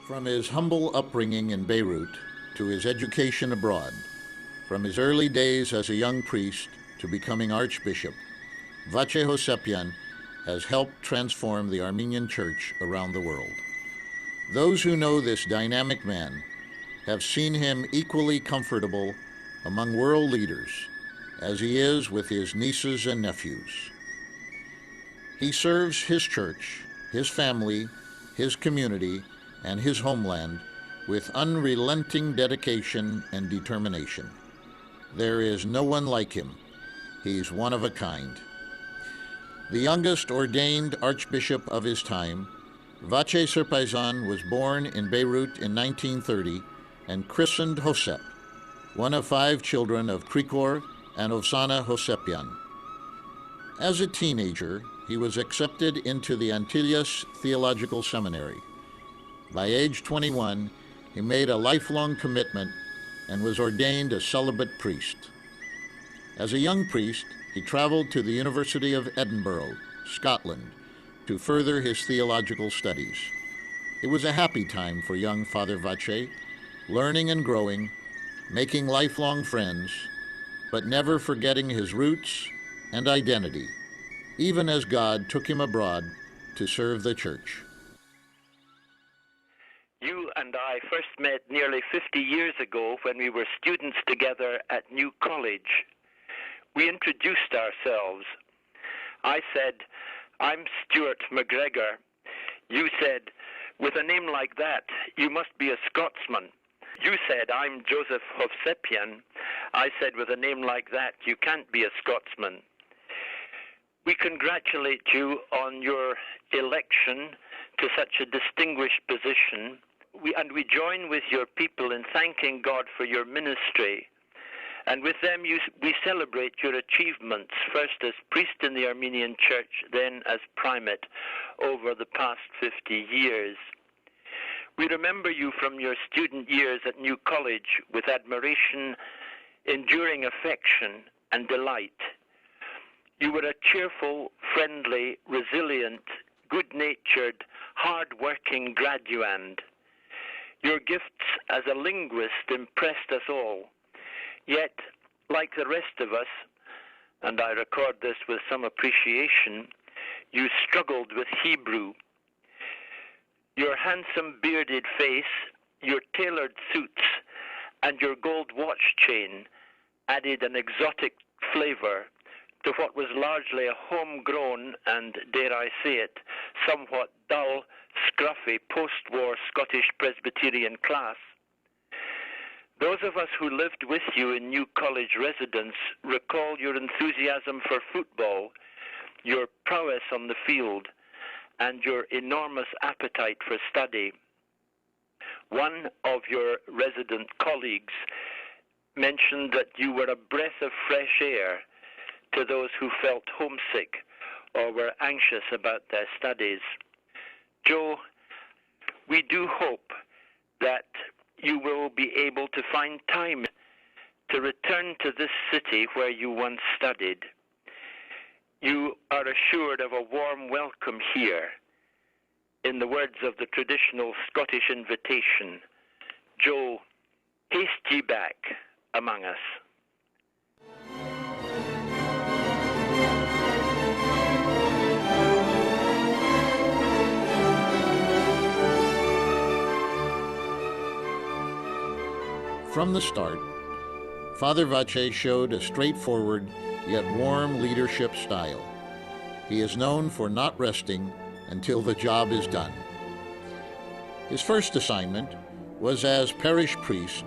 From his humble upbringing in Beirut to his education abroad, from his early days as a young priest to becoming Archbishop, Vatche Hovsepian has helped transform the Armenian Church around the world. Those who know this dynamic man have seen him equally comfortable among world leaders as he is with his nieces and nephews. He serves his church, his family, his community, and his homeland with unrelenting dedication and determination. There is no one like him. He's one of a kind. The youngest ordained archbishop of his time, Vatche Hovsepian was born in Beirut in 1930 and christened Hovsep, one of 5 children of Krikor and Ovsana Hovsepian. As a teenager, he was accepted into the Antilles Theological Seminary. By age 21, he made a lifelong commitment and was ordained a celibate priest. As a young priest, he traveled to the University of Edinburgh, Scotland, to further his theological studies. It was a happy time for young Father Vatche, learning and growing, making lifelong friends, but never forgetting his roots and identity, even as God took him abroad to serve the church. You and I first met nearly 50 years ago when we were students together at New College. We introduced ourselves. I said, "I'm Stuart McGregor." You said, "With a name like that, you must be a Scotsman." You said, "I'm Joseph Hovsepian." I said, "With a name like that, you can't be a Scotsman." We congratulate you on your election to such a distinguished position. We join with your people in thanking God for your ministry. And with them, we celebrate your achievements, first as priest in the Armenian Church, then as primate over the past 50 years. We remember you from your student years at New College with admiration, enduring affection, and delight. You were a cheerful, friendly, resilient, good-natured, hard-working graduand. Your gifts as a linguist impressed us all. Yet, like the rest of us, and I record this with some appreciation, you struggled with Hebrew. Your handsome bearded face, your tailored suits, and your gold watch chain added an exotic flavor to what was largely a homegrown and, dare I say it, somewhat dull, scruffy post-war Scottish Presbyterian class. Those of us who lived with you in New College residence recall your enthusiasm for football, your prowess on the field, and your enormous appetite for study. One of your resident colleagues mentioned that you were a breath of fresh air to those who felt homesick or were anxious about their studies. Joe, we do hope that you will be able to find time to return to this city where you once studied. You are assured of a warm welcome here. In the words of the traditional Scottish invitation, Joe, haste ye back among us. From the start, Father Vatche showed a straightforward yet warm leadership style. He is known for not resting until the job is done. His first assignment was as parish priest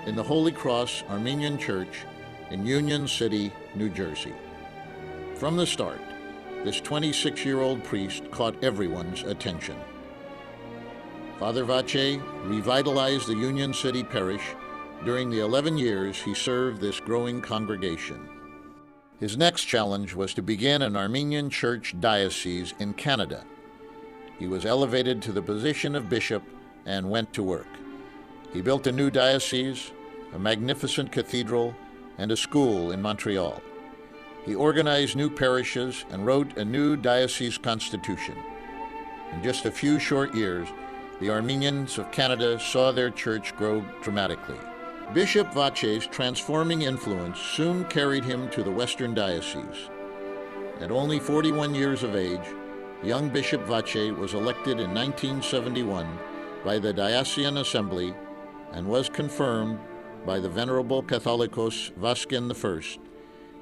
in the Holy Cross Armenian Church in Union City, New Jersey. From the start, this 26-year-old priest caught everyone's attention. Father Vatche revitalized the Union City parish during the 11 years he served this growing congregation. His next challenge was to begin an Armenian church diocese in Canada. He was elevated to the position of bishop and went to work. He built a new diocese, a magnificent cathedral, and a school in Montreal. He organized new parishes and wrote a new diocese constitution. In just a few short years, the Armenians of Canada saw their church grow dramatically. Bishop Vatche's transforming influence soon carried him to the Western Diocese. At only 41 years of age, young Bishop Vatche was elected in 1971 by the Diocesan Assembly and was confirmed by the Venerable Catholicos Vasken I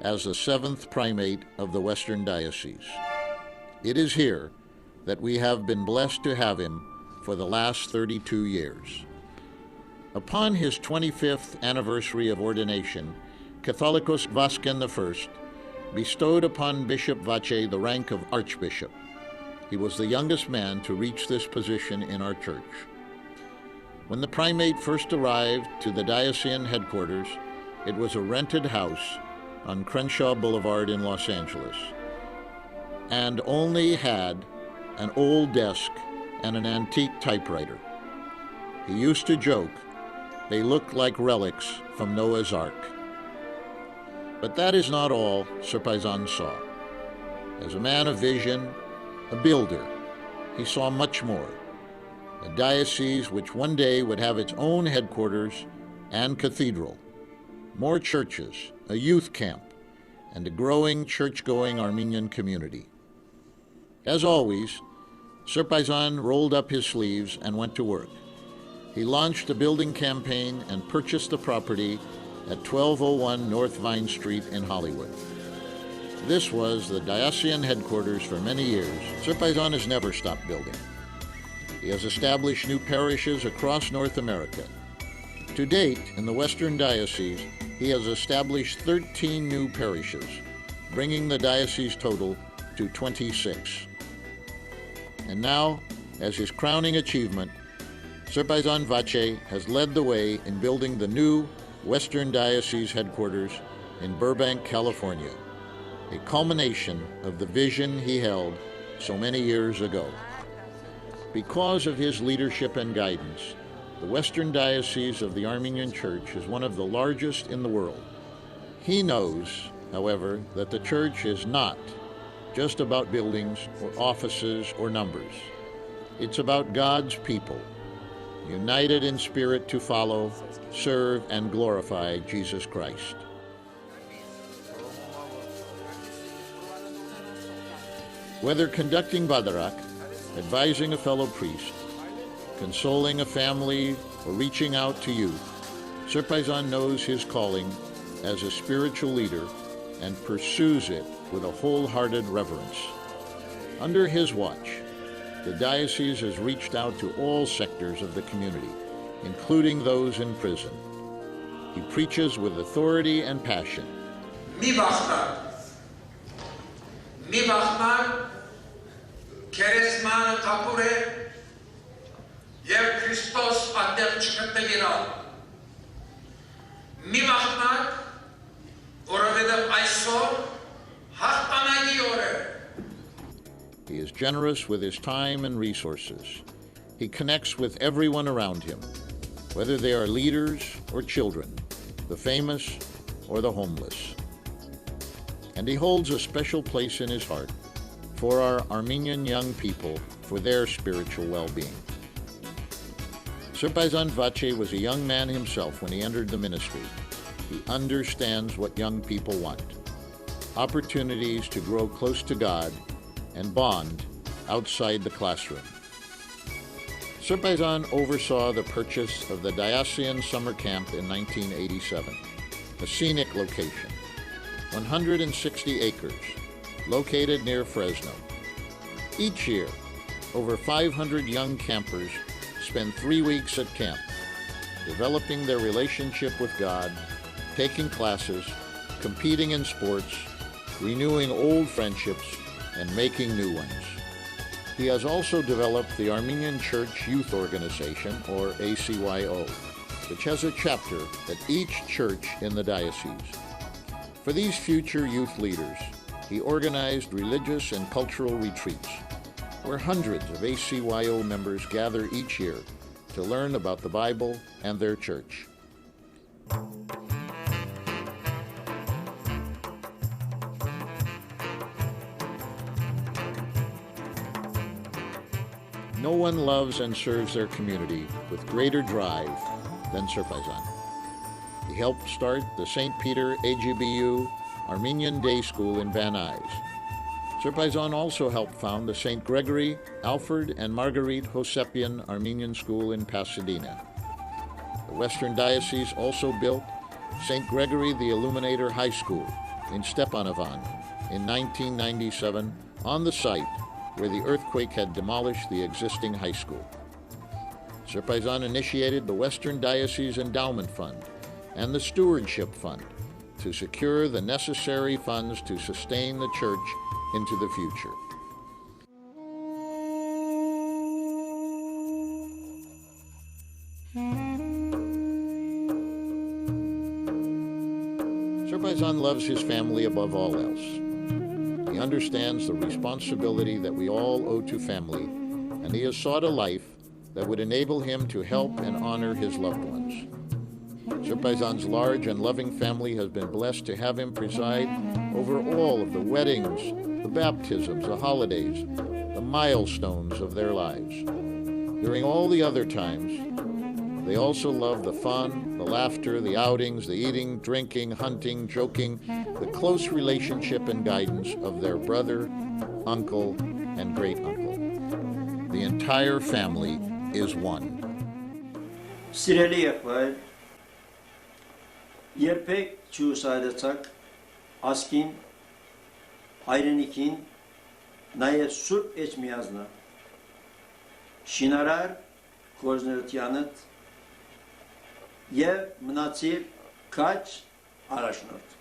as the 7th primate of the Western Diocese. It is here that we have been blessed to have him for the last 32 years. Upon his 25th anniversary of ordination, Catholicos Vasken I bestowed upon Bishop Vatche the rank of Archbishop. He was the youngest man to reach this position in our church. When the primate first arrived to the diocesan headquarters, it was a rented house on Crenshaw Boulevard in Los Angeles, and only had an old desk and an antique typewriter. He used to joke, they looked like relics from Noah's Ark. But that is not all Sir Paisan saw. As a man of vision, a builder, he saw much more. A diocese which one day would have its own headquarters and cathedral, more churches, a youth camp, and a growing church-going Armenian community. As always, Sir Paisan rolled up his sleeves and went to work. He launched a building campaign and purchased the property at 1201 North Vine Street in Hollywood. This was the diocesan headquarters for many years. Sir Paisan has never stopped building. He has established new parishes across North America. To date, in the Western Diocese, he has established 13 new parishes, bringing the diocese total to 26. And now, as his crowning achievement, Sir Paisan Vatche has led the way in building the new Western Diocese headquarters in Burbank, California, a culmination of the vision he held so many years ago. Because of his leadership and guidance, the Western Diocese of the Armenian Church is one of the largest in the world. He knows, however, that the church is not just about buildings or offices or numbers. It's about God's people, united in spirit to follow, serve, and glorify Jesus Christ. Whether conducting Badarak, advising a fellow priest, consoling a family, or reaching out to youth, Sir Paisan knows his calling as a spiritual leader and pursues it with a wholehearted reverence. Under his watch, the diocese has reached out to all sectors of the community, including those in prison. He preaches with authority and passion. Mi vachnar, Keresman tapure, Yev Christos adem chikatevira. Mi vachnar, Oravedav aysor, hachtanagi ore. He is generous with his time and resources. He connects with everyone around him, whether they are leaders or children, the famous or the homeless. And he holds a special place in his heart for our Armenian young people, for their spiritual well-being. Sir Paisan Vatche was a young man himself when he entered the ministry. He understands what young people want: opportunities to grow close to God and bond outside the classroom. Sir Paisan oversaw the purchase of the Diocesan Summer Camp in 1987, a scenic location, 160 acres, located near Fresno. Each year, over 500 young campers spend 3 weeks at camp, developing their relationship with God, taking classes, competing in sports, renewing old friendships, and making new ones. He has also developed the Armenian Church Youth Organization, or ACYO, which has a chapter at each church in the diocese. For these future youth leaders, he organized religious and cultural retreats, where hundreds of ACYO members gather each year to learn about the Bible and their church. No one loves and serves their community with greater drive than Serpaisan. He helped start the St. Peter AGBU Armenian Day School in Van Nuys. Serpaisan also helped found the St. Gregory, Alfred, and Marguerite Hovsepian Armenian School in Pasadena. The Western Diocese also built St. Gregory the Illuminator High School in Stepanovan in 1997 on the site where the earthquake had demolished the existing high school. Serpaisan initiated the Western Diocese Endowment Fund and the Stewardship Fund to secure the necessary funds to sustain the church into the future. Serpaisan loves his family above all else. He understands the responsibility that we all owe to family, and he has sought a life that would enable him to help and honor his loved ones. Serpaisan's large and loving family has been blessed to have him preside over all of the weddings, the baptisms, the holidays, the milestones of their lives. During all the other times, they also love the fun, the laughter, the outings, the eating, drinking, hunting, joking, the close relationship and guidance of their brother, uncle, and great-uncle. The entire family is one. Սիրելի եղբայր, երբեք չուսայրացաք ասկին, հայրենիքին, նաև Սուրբ Էջմիածնը, շինարար գործունեությանդ և մնացիր քաչ առաջնորդ։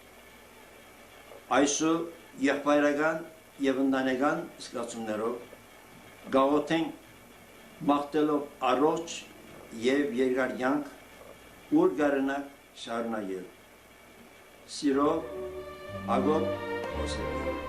Այսօր եղբայրական և ընտանեկան զգացումներով գաղութենք մաղթելով առողջ և երկար կյանք ուր կրնակ շարունակել։ Սիրով Ագոտ Հովսեփյան։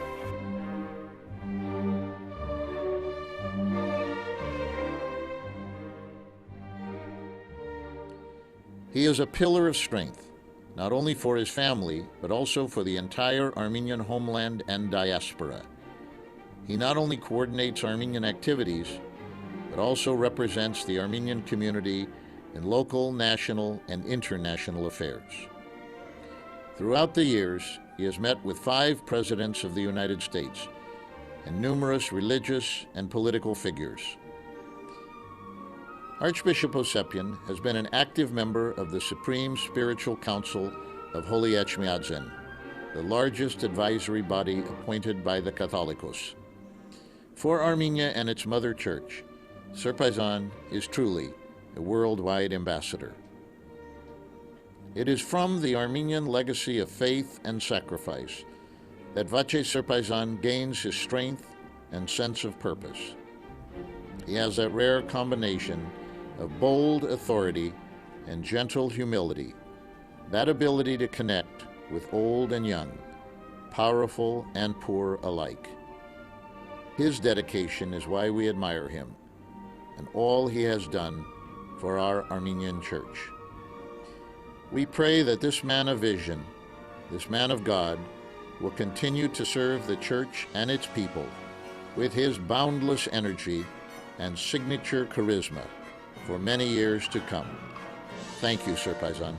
He is a pillar of strength, not only for his family, but also for the entire Armenian homeland and diaspora. He not only coordinates Armenian activities, but also represents the Armenian community in local, national, and international affairs. Throughout the years, he has met with 5 presidents of the United States and numerous religious and political figures. Archbishop Hovsepian has been an active member of the Supreme Spiritual Council of Holy Echmiadzin, the largest advisory body appointed by the Catholicos. For Armenia and its mother church, Serpaisan is truly a worldwide ambassador. It is from the Armenian legacy of faith and sacrifice that Vatche Serpaisan gains his strength and sense of purpose. He has that rare combination of bold authority and gentle humility, that ability to connect with old and young, powerful and poor alike. His dedication is why we admire him and all he has done for our Armenian church. We pray that this man of vision, this man of God, will continue to serve the church and its people with his boundless energy and signature charisma for many years to come. Thank you, Serpaisan.